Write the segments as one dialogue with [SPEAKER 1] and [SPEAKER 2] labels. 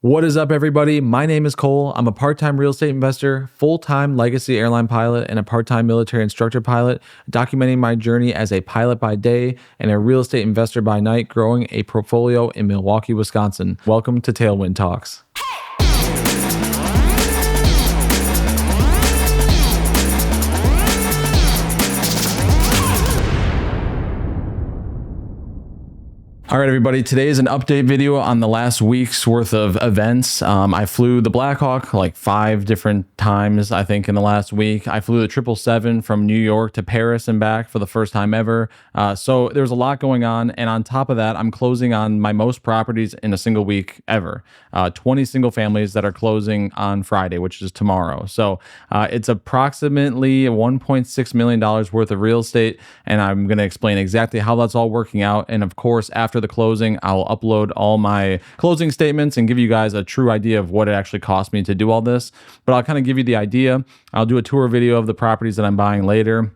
[SPEAKER 1] What is up, everybody? My name is Cole. I'm a part-time real estate investor, full-time legacy airline pilot, and a part-time military instructor pilot, documenting my journey as a pilot by day and a real estate investor by night, growing a portfolio in Milwaukee, Wisconsin. Welcome to Tailwind Talks. All right, everybody, today is an update video on the last week's worth of events. I flew the Blackhawk like 5 different times, I think, in the last week. I flew the 777 from New York to Paris and back for the first time ever. So there's a lot going on. And on top of that, I'm closing on my most properties in a single week ever. 20 single families that are closing on Friday, which is tomorrow. So it's approximately $1.6 million worth of real estate. And I'm going to explain exactly how that's all working out. And of course, after the closing, I'll upload all my closing statements and give you guys a true idea of what it actually cost me to do all this. But I'll kind of give you the idea. I'll do a tour video of the properties that I'm buying later.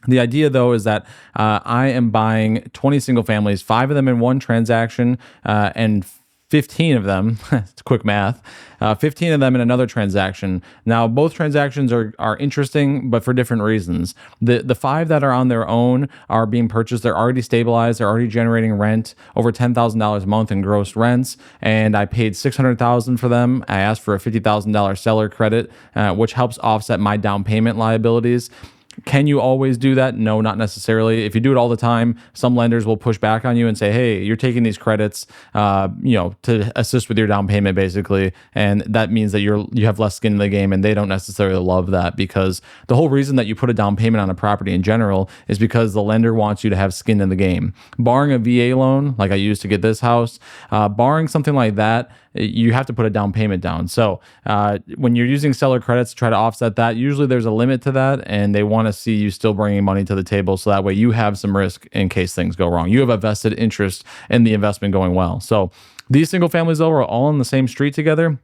[SPEAKER 1] The idea, though, is that I am buying 20 single families, 5 of them in one transaction, and 15 of them, it's quick math, 15 of them in another transaction. Now, both transactions are interesting, but for different reasons. The 5 that are on their own are being purchased. They're already stabilized. They're already generating rent, over $10,000 a month in gross rents. And I paid $600,000 for them. I asked for a $50,000 seller credit, which helps offset my down payment liabilities. Can you always do that? No, not necessarily. If you do it all the time, some lenders will push back on you and say, hey, you're taking these credits, to assist with your down payment, basically. And that means that you have less skin in the game, and they don't necessarily love that, because the whole reason that you put a down payment on a property in general is because the lender wants you to have skin in the game. Barring a VA loan, like I used to get this house, barring something like that, you have to put a down payment down. So when you're using seller credits to try to offset that, usually there's a limit to that, and they want to see you still bringing money to the table, so that way you have some risk in case things go wrong. You have a vested interest in the investment going well. So these single families, though, are all on the same street together.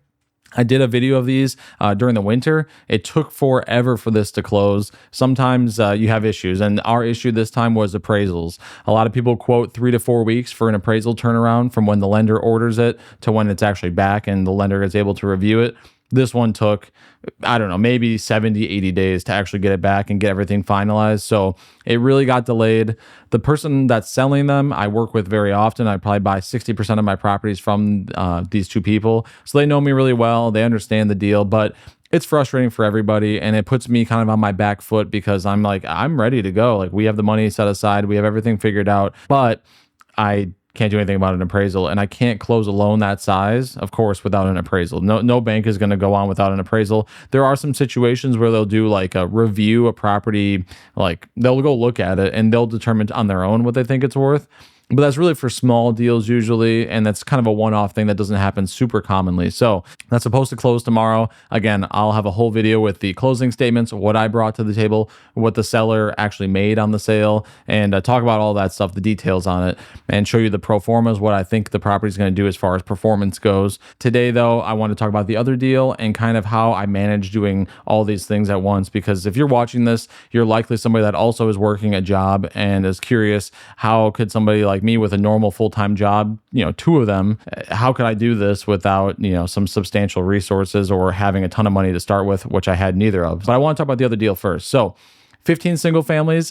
[SPEAKER 1] I did a video of these during the winter. It took forever for this to close. Sometimes you have issues, and our issue this time was appraisals. A lot of people quote 3 to 4 weeks for an appraisal turnaround from when the lender orders it to when it's actually back and the lender is able to review it. This one took, I don't know, maybe 70, 80 days to actually get it back and get everything finalized. So it really got delayed. The person that's selling them, I work with very often. I probably buy 60% of my properties from these 2 people. So they know me really well. They understand the deal, but it's frustrating for everybody, and it puts me kind of on my back foot, because I'm like, I'm ready to go. Like, we have the money set aside. We have everything figured out, but I can't do anything about an appraisal, and I can't close a loan that size, of course, without an appraisal. No bank is going to go on without an appraisal. There are some situations where they'll do like a review a property, like they'll go look at it and they'll determine on their own what they think it's worth. But that's really for small deals usually, and that's kind of a one-off thing that doesn't happen super commonly. So that's supposed to close tomorrow. Again, I'll have a whole video with the closing statements, what I brought to the table, what the seller actually made on the sale, and talk about all that stuff, the details on it, and show you the pro formas, what I think the property is going to do as far as performance goes. Today, though, I want to talk about the other deal and kind of how I manage doing all these things at once, because if you're watching this, you're likely somebody that also is working a job and is curious, how could somebody like me with a normal full-time job, 2 of them, how could I do this without, some substantial resources or having a ton of money to start with, which I had neither of. But I want to talk about the other deal first. So 15 single families,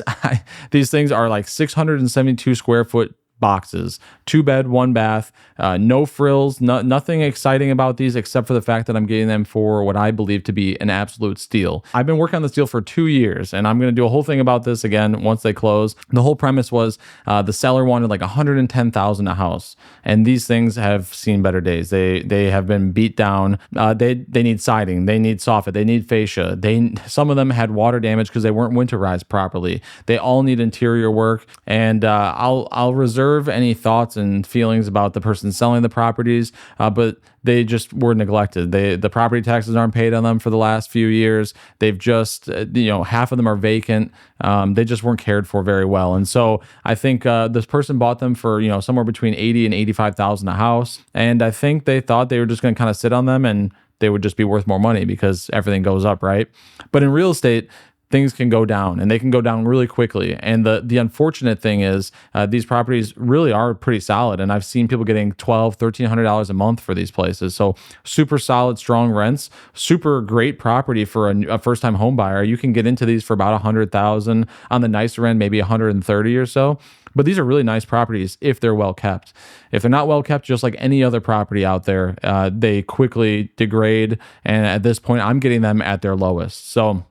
[SPEAKER 1] these things are like 672 square foot boxes, 2 bed, 1 bath, no frills, nothing exciting about these except for the fact that I'm getting them for what I believe to be an absolute steal. I've been working on this deal for 2 years, and I'm going to do a whole thing about this again once they close. The whole premise was the seller wanted like $110,000 a house, and these things have seen better days. They have been beat down. They need siding, they need soffit, they need fascia. Some of them had water damage because they weren't winterized properly. They all need interior work, and I'll reserve any thoughts and feelings about the person selling the properties, but they just were neglected. The property taxes aren't paid on them for the last few years. They've just, half of them are vacant. They just weren't cared for very well. And so I think this person bought them for, somewhere between $80,000 and $85,000 a house. And I think they thought they were just going to kind of sit on them and they would just be worth more money because everything goes up, right? But in real estate, things can go down, and they can go down really quickly. And the unfortunate thing is these properties really are pretty solid. And I've seen people getting $1,200, $1,300 a month for these places. So super solid, strong rents, super great property for a first-time home buyer. You can get into these for about 100,000 on the nicer end, maybe 130 or so. But these are really nice properties if they're well kept. If they're not well kept, just like any other property out there, they quickly degrade. And at this point, I'm getting them at their lowest. So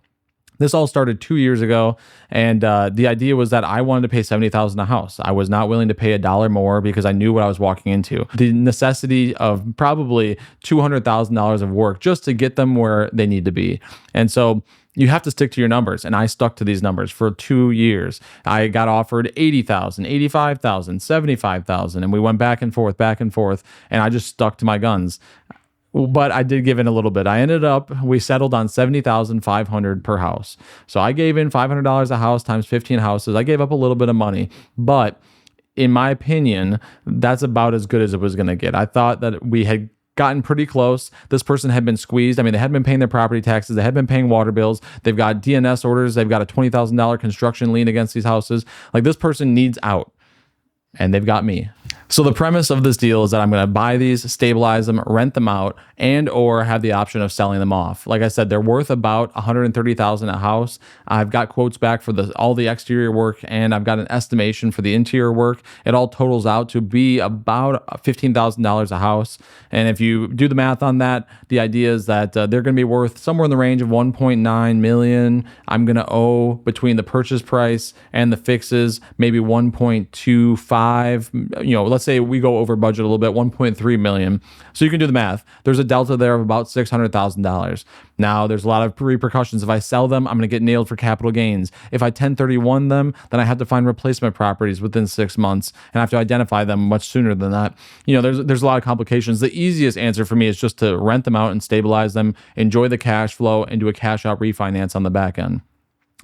[SPEAKER 1] this all started 2 years ago, and the idea was that I wanted to pay $70,000 a house. I was not willing to pay $1 more because I knew what I was walking into. The necessity of probably $200,000 of work just to get them where they need to be. And so you have to stick to your numbers, and I stuck to these numbers for 2 years. I got offered $80,000, $85,000, $75,000, and we went back and forth, and I just stuck to my guns. But I did give in a little bit. We settled on $70,500 per house. So I gave in $500 a house times 15 houses. I gave up a little bit of money, but in my opinion, that's about as good as it was going to get. I thought that we had gotten pretty close. This person had been squeezed. I mean, they had been paying their property taxes. They had been paying water bills. They've got DNS orders. They've got a $20,000 construction lien against these houses. Like, this person needs out, and they've got me. So the premise of this deal is that I'm going to buy these, stabilize them, rent them out, and or have the option of selling them off. Like I said, they're worth about $130,000 a house. I've got quotes back for all the exterior work, and I've got an estimation for the interior work. It all totals out to be about $15,000 a house. And if you do the math on that, the idea is that they're going to be worth somewhere in the range of $1.9 million. I'm going to owe, between the purchase price and the fixes, maybe $1.25. Let's say we go over budget a little bit, $1.3 million. So you can do the math. There's a delta there of about $600,000. Now, there's a lot of repercussions. If I sell them, I'm going to get nailed for capital gains. If I 1031 them, then I have to find replacement properties within 6 months, and I have to identify them much sooner than that. There's a lot of complications. The easiest answer for me is just to rent them out and stabilize them, enjoy the cash flow, and do a cash out refinance on the back end,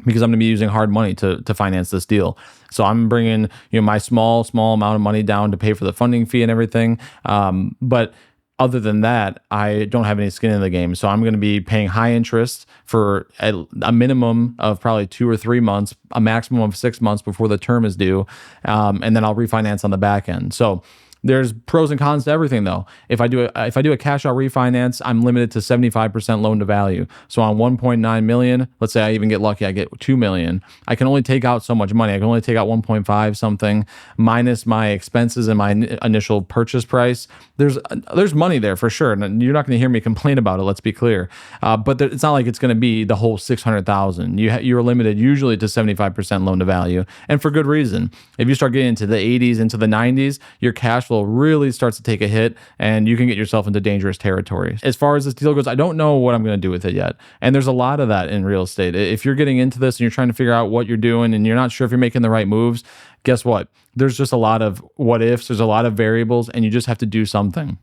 [SPEAKER 1] because I'm going to be using hard money to finance this deal. So I'm bringing my small amount of money down to pay for the funding fee and everything. But other than that, I don't have any skin in the game. So I'm going to be paying high interest for a minimum of probably 2 or 3 months, a maximum of 6 months before the term is due. And then I'll refinance on the back end. So there's pros and cons to everything, though. If I do a cash out refinance, I'm limited to 75% loan to value. So on 1.9 million, let's say I even get lucky, I get 2 million. I can only take out so much money. I can only take out 1.5 something minus my expenses and my initial purchase price. There's money there for sure, and you're not going to hear me complain about it. Let's be clear. But it's not like it's going to be the whole 600,000. You're limited usually to 75% loan to value, and for good reason. If you start getting into the 80s, into the 90s, your cash flow really starts to take a hit, and you can get yourself into dangerous territory. As far as this deal goes, I don't know what I'm going to do with it yet. And there's a lot of that in real estate. If you're getting into this and you're trying to figure out what you're doing and you're not sure if you're making the right moves, guess what? There's just a lot of what ifs, there's a lot of variables, and you just have to do something.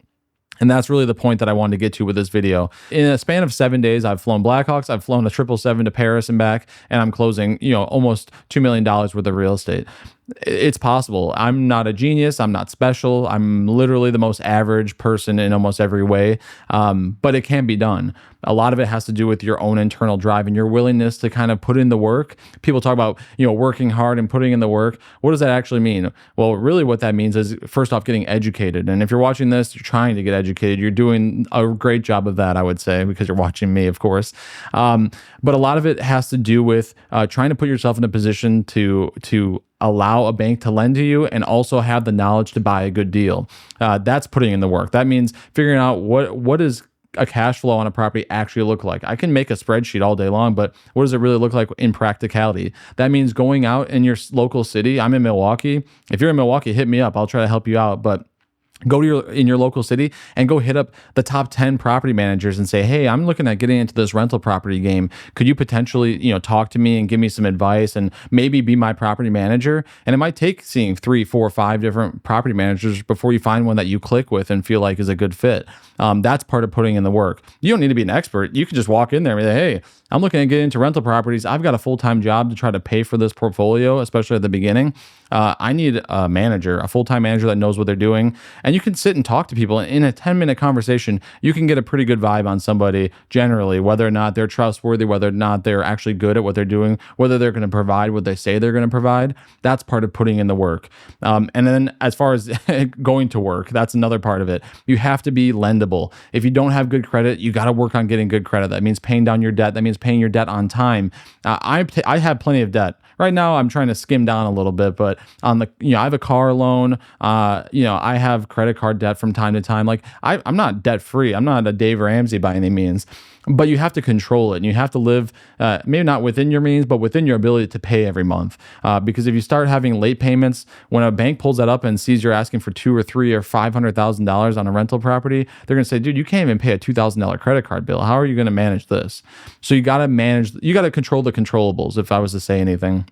[SPEAKER 1] And that's really the point that I wanted to get to with this video. In a span of 7 days, I've flown Blackhawks, I've flown a 777 to Paris and back, and I'm closing, almost $2 million worth of real estate. It's possible. I'm not a genius. I'm not special. I'm literally the most average person in almost every way. But it can be done. A lot of it has to do with your own internal drive and your willingness to kind of put in the work. People talk about, working hard and putting in the work. What does that actually mean? Well, really what that means is, first off, getting educated. And if you're watching this, you're trying to get educated. You're doing a great job of that, I would say, because you're watching me, of course. But a lot of it has to do with trying to put yourself in a position to allow a bank to lend to you and also have the knowledge to buy a good deal. That's putting in the work. That means figuring out what is a cash flow on a property actually look like. I can make a spreadsheet all day long, but what does it really look like in practicality? That means going out in your local city. I'm in Milwaukee. If you're in Milwaukee, hit me up. I'll try to help you out. But go to in your local city and go hit up the top 10 property managers and say, hey, I'm looking at getting into this rental property game. Could you potentially, talk to me and give me some advice and maybe be my property manager? And it might take seeing 3, 4, 5 different property managers before you find one that you click with and feel like is a good fit. That's part of putting in the work. You don't need to be an expert. You can just walk in there and be like, hey, I'm looking at getting into rental properties. I've got a full-time job to try to pay for this portfolio, especially at the beginning. I need a manager, a full-time manager that knows what they're doing. And And you can sit and talk to people in a 10-minute conversation. You can get a pretty good vibe on somebody generally, whether or not they're trustworthy, whether or not they're actually good at what they're doing, whether they're going to provide what they say they're going to provide. That's part of putting in the work. And then as far as going to work, that's another part of it. You have to be lendable. If you don't have good credit, you got to work on getting good credit. That means paying down your debt. That means paying your debt on time. I have plenty of debt. Right now, I'm trying to skim down a little bit, but on the, I have a car loan. I have credit card debt from time to time. Like I'm not debt free. I'm not a Dave Ramsey by any means, but you have to control it, and you have to live maybe not within your means, but within your ability to pay every month. Because if you start having late payments, when a bank pulls that up and sees you're asking for $200,000 or $300,000 or $500,000 on a rental property, they're going to say, dude, you can't even pay a $2,000 credit card bill. How are you going to manage this? So you got to control the controllables. If I was to say anything,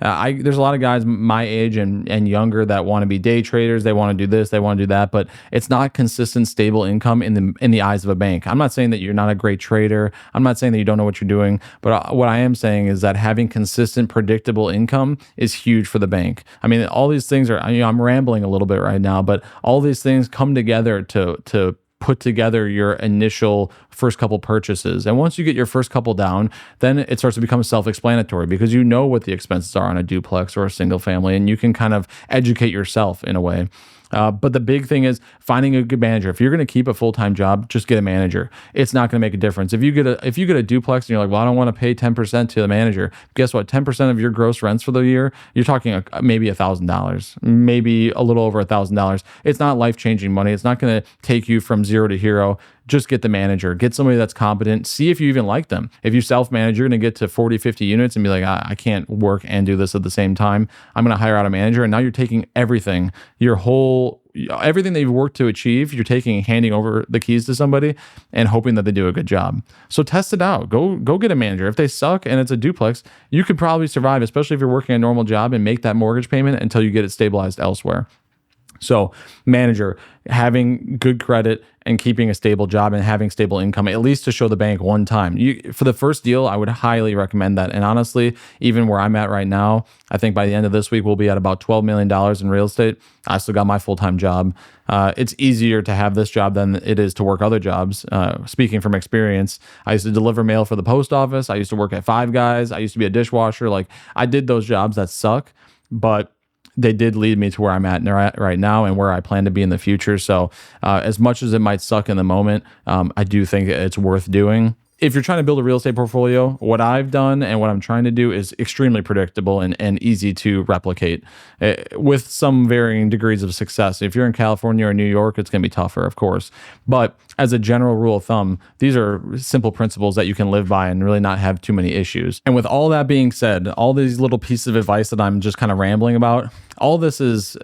[SPEAKER 1] there's a lot of guys my age and younger that want to be day traders. They want to do this, they want to do that, but it's not consistent, stable income in the eyes of a bank. I'm not saying that you're not a great trader. I'm not saying that you don't know what you're doing, but what I am saying is that having consistent, predictable income is huge for the bank. I mean, all these things are, I'm rambling a little bit right now, but all these things come together to put together your initial first couple purchases. And once you get your first couple down, then it starts to become self-explanatory because you know what the expenses are on a duplex or a single family, and you can kind of educate yourself in a way. But the big thing is finding a good manager. If you're going to keep a full-time job, just get a manager. It's not going to make a difference. If you get a duplex and you're like, well, I don't want to pay 10% to the manager. Guess what? 10% of your gross rents for the year, you're talking maybe $1,000, maybe a little over $1,000. It's not life-changing money. It's not going to take you from zero to hero. Just get the manager, get somebody that's competent, see if you even like them. If you self-manage, you're going to get to 40, 50 units and be like, I can't work and do this at the same time. I'm going to hire out a manager. And now you're taking everything that you've worked to achieve, handing over the keys to somebody and hoping that they do a good job. So test it out. Go get a manager. If they suck and it's a duplex, you could probably survive, especially if you're working a normal job, and make that mortgage payment until you get it stabilized elsewhere. So manager, having good credit and keeping a stable job and having stable income, at least to show the bank one time. For the first deal, I would highly recommend that. And honestly, even where I'm at right now, I think by the end of this week, we'll be at about $12 million in real estate. I still got my full-time job. It's easier to have this job than it is to work other jobs. Speaking from experience, I used to deliver mail for the post office. I used to work at Five Guys. I used to be a dishwasher. Like, I did those jobs that suck, but they did lead me to where I'm at right now and where I plan to be in the future. So as much as it might suck in the moment, I do think it's worth doing. If you're trying to build a real estate portfolio, what I've done and what I'm trying to do is extremely predictable and easy to replicate with some varying degrees of success. If you're in California or New York, it's going to be tougher, of course. But as a general rule of thumb, these are simple principles that you can live by and really not have too many issues. And with all that being said, all these little pieces of advice that I'm just kind of rambling about, all this is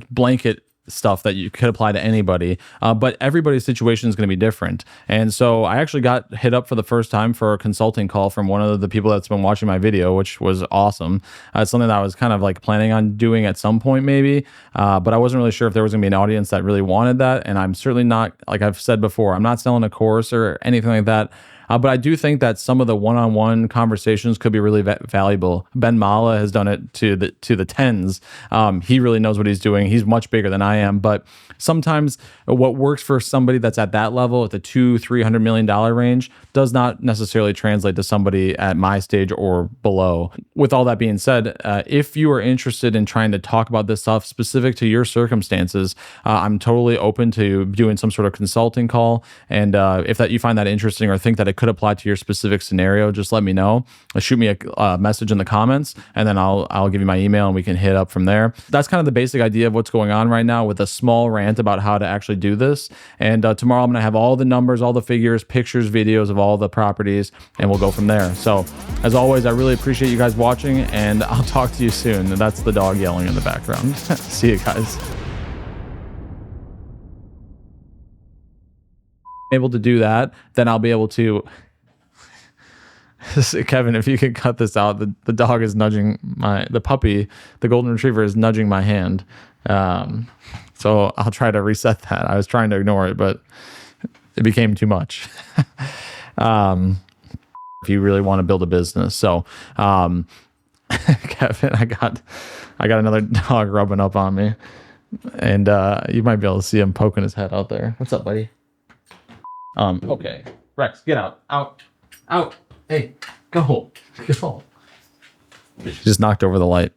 [SPEAKER 1] blanket stuff that you could apply to anybody, but everybody's situation is going to be different. And so I actually got hit up for the first time for a consulting call from one of the people that's been watching my video, which was awesome. It's something that I was kind of like planning on doing at some point maybe, but I wasn't really sure if there was going to be an audience that really wanted that. And I'm certainly not, like I've said before, I'm not selling a course or anything like that. But I do think that some of the one-on-one conversations could be really valuable. Ben Mala has done it to the tens. He really knows what he's doing. He's much bigger than I am. But sometimes what works for somebody that's at that level, at the $200-300 million range, does not necessarily translate to somebody at my stage or below. With all that being said, if you are interested in trying to talk about this stuff specific to your circumstances, I'm totally open to doing some sort of consulting call. And if you find that interesting or think that it could apply to your specific scenario, just let me know. Shoot me a message in the comments, and then I'll give you my email and we can hit up from there. That's kind of the basic idea of what's going on right now, with a small rant about how to actually do this. And tomorrow I'm going to have all the numbers, all the figures, pictures, videos of all the properties, and we'll go from there. So as always, I really appreciate you guys watching, and I'll talk to you soon. That's the dog yelling in the background. See you guys. Able to do that, then I'll be able to Kevin, if you could cut this out, the dog is nudging the puppy, the golden retriever is nudging my hand. So I'll try to reset that. I was trying to ignore it, but it became too much. If you really want to build a business. So Kevin, I got another dog rubbing up on me. And you might be able to see him poking his head out there. What's up, buddy? Okay. Rex, get out. Out. Out. Hey, go. Go. Just knocked over the light.